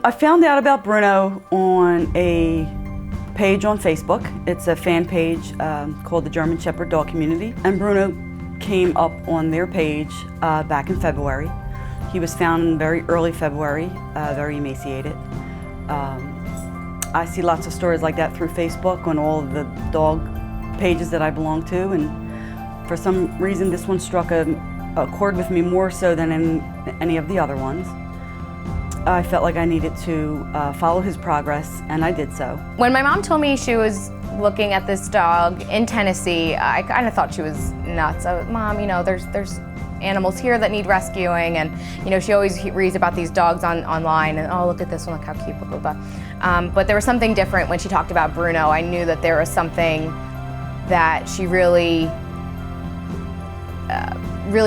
I found out about Bruno on a page on Facebook. It's a fan page called the German Shepherd Dog Community. And Bruno came up on their page back in February. He was found in very early February, very emaciated. I see lots of stories like that through Facebook on all of the dog pages that I belong to, and for some reason this one struck a chord with me more so than in any of the other ones. I felt like I needed to follow his progress, and I did so. When my mom told me she was looking at this dog in Tennessee, I kind of thought she was nuts. Mom, you know, there's animals here that need rescuing, and you know, she always reads about these dogs online, and oh, look at this one, look how cute, blah, blah, blah. But there was something different when she talked about Bruno. I knew that there was something that she really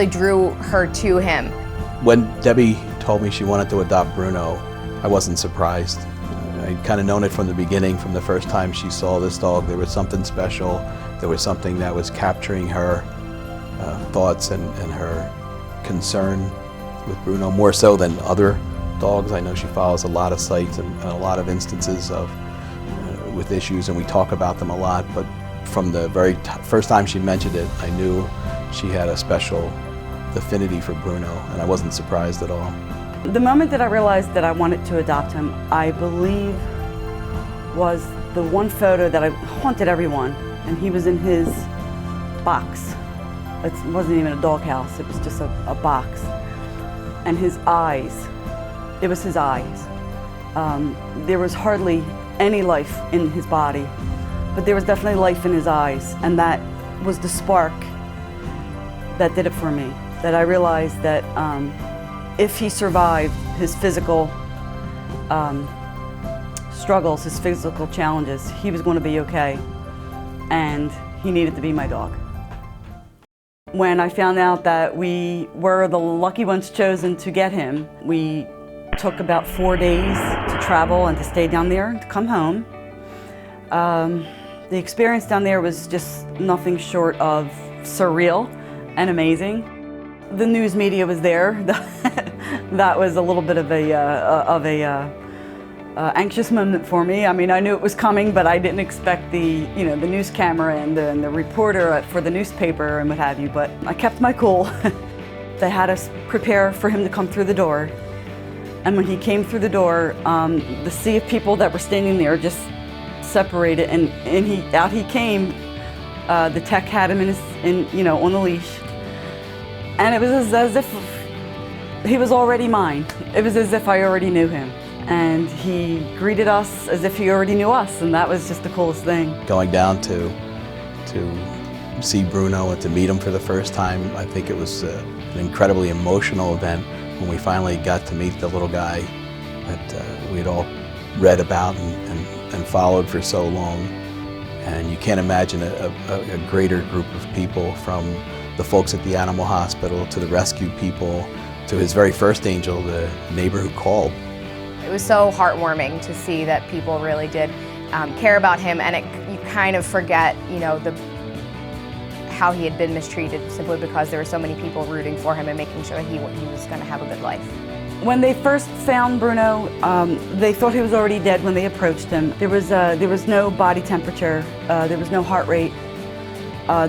drew her to him. When Debbie told me she wanted to adopt Bruno, I wasn't surprised. I'd kind of known it from the beginning, from the first time she saw this dog. There was something special. There was something that was capturing her thoughts and her concern with Bruno, more so than other dogs. I know she follows a lot of sites and a lot of instances of with issues, and we talk about them a lot, but from the very first time she mentioned it, I knew she had a special affinity for Bruno, and I wasn't surprised at all. The moment that I realized that I wanted to adopt him, I believe, was the one photo that haunted everyone, and he was in his box. It wasn't even a doghouse, it was just a box. And his eyes, it was his eyes. There was hardly any life in his body, but there was definitely life in his eyes, and that was the spark that did it for me. That I realized that if he survived his physical struggles, his physical challenges, he was going to be okay, and he needed to be my dog. When I found out that we were the lucky ones chosen to get him, we took about 4 days to travel and to stay down there and to come home. The experience down there was just nothing short of surreal and amazing. The news media was there. That was a little bit of a anxious moment for me. I mean, I knew it was coming, but I didn't expect the news camera and the reporter for the newspaper and what have you. But I kept my cool. They had us prepare for him to come through the door, and when he came through the door, the sea of people that were standing there just separated, and out he came. The tech had him on the leash. And it was as if he was already mine. It was as if I already knew him. And he greeted us as if he already knew us, and that was just the coolest thing. Going down to see Bruno and to meet him for the first time, I think it was an incredibly emotional event when we finally got to meet the little guy that we'd all read about and followed for so long. And you can't imagine a greater group of people, from the folks at the animal hospital to the rescue people to his very first angel, the neighbor who called. It was so heartwarming to see that people really did care about him, and you kind of forget, how he had been mistreated simply because there were so many people rooting for him and making sure he was going to have a good life. When they first found Bruno, they thought he was already dead when they approached him. There was no body temperature, there was no heart rate.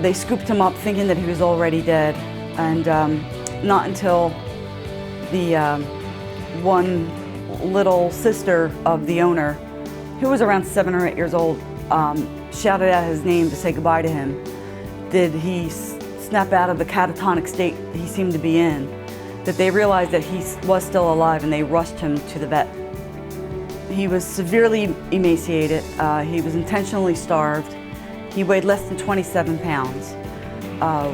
They scooped him up thinking that he was already dead, and not until the one little sister of the owner, who was around 7 or 8 years old, shouted out his name to say goodbye to him, did he snap out of the catatonic state he seemed to be in, that they realized that he was still alive, and they rushed him to the vet. He was severely emaciated. He was intentionally starved. He weighed less than 27 pounds,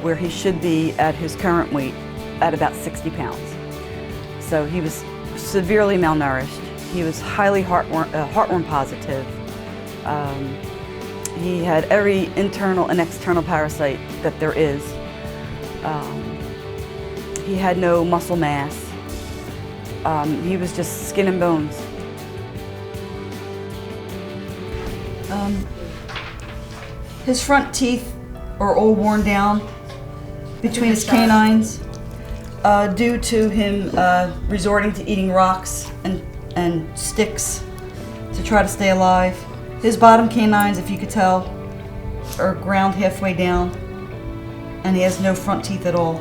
where he should be at his current weight at about 60 pounds. So he was severely malnourished. He was highly heartworm positive. He had every internal and external parasite that there is. He had no muscle mass. He was just skin and bones. His front teeth are all worn down between his canines due to him resorting to eating rocks and and sticks to try to stay alive. His bottom canines, if you could tell, are ground halfway down, and he has no front teeth at all.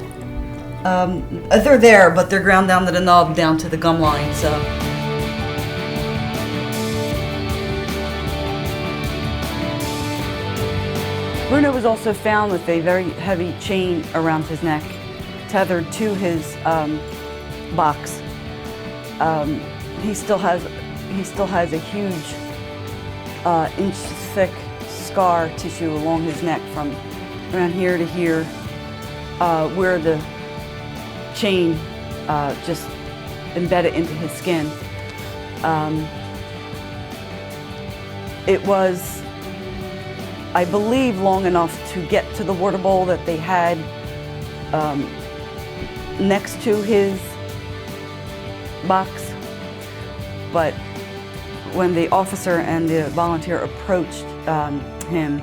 They're there, but they're ground down to the nub, down to the gum line, so. Bruno was also found with a very heavy chain around his neck, tethered to his box. He still has a huge inch-thick scar tissue along his neck from around here to here, where the chain just embedded into his skin. It was, I believe, long enough to get to the water bowl that they had next to his box, but when the officer and the volunteer approached him,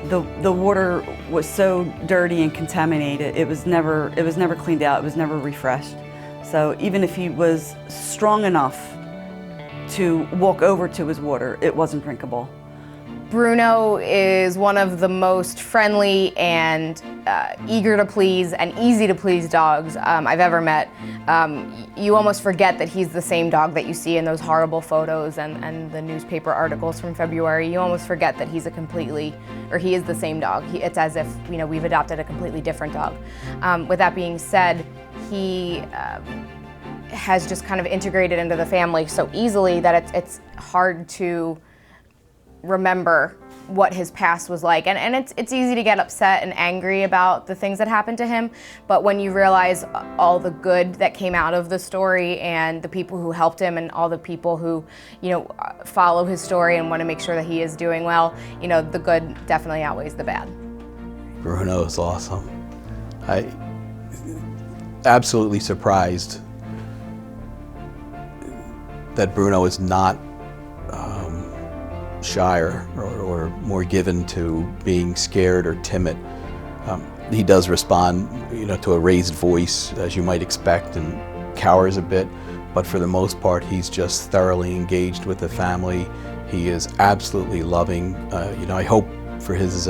the water was so dirty and contaminated. It was never cleaned out. It was never refreshed. So even if he was strong enough to walk over to his water, it wasn't drinkable. Bruno is one of the most friendly and eager to please and easy to please dogs I've ever met. You almost forget that he's the same dog that you see in those horrible photos and the newspaper articles from February. You almost forget that he is the same dog. It's as if, you know, we've adopted a completely different dog. With that being said, he has just kind of integrated into the family so easily that it's hard to remember what his past was like, and it's easy to get upset and angry about the things that happened to him, but when you realize all the good that came out of the story and the people who helped him and all the people who, you know, follow his story and want to make sure that he is doing well, you know, the good definitely outweighs the bad. Bruno is awesome. I absolutely surprised that Bruno is not shy or more given to being scared or timid. He does respond, you know, to a raised voice, as you might expect, and cowers a bit, but for the most part, he's just thoroughly engaged with the family. He is absolutely loving. You know, I hope for his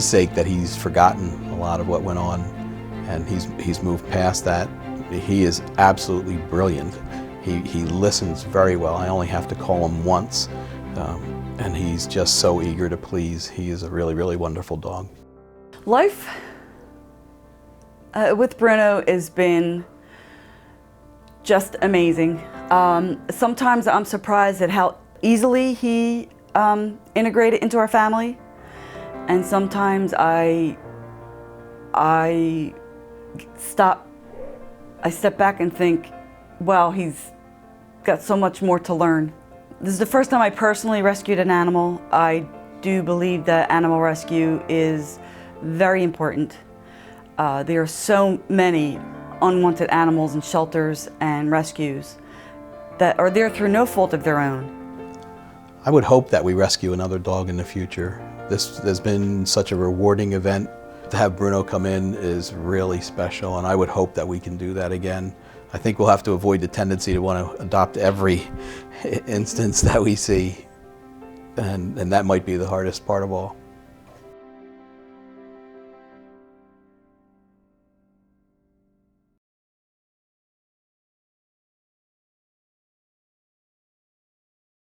sake that he's forgotten a lot of what went on, and he's moved past that. He is absolutely brilliant. He listens very well. I only have to call him once. And he's just so eager to please. He is a really, really wonderful dog. Life with Bruno has been just amazing. Sometimes I'm surprised at how easily he integrated into our family, and sometimes I step back and think, wow, he's got so much more to learn. This is the first time I personally rescued an animal. I do believe that animal rescue is very important. There are so many unwanted animals in shelters and rescues that are there through no fault of their own. I would hope that we rescue another dog in the future. This has been such a rewarding event. To have Bruno come in is really special, and I would hope that we can do that again. I think we'll have to avoid the tendency to want to adopt every instance that we see, and that might be the hardest part of all.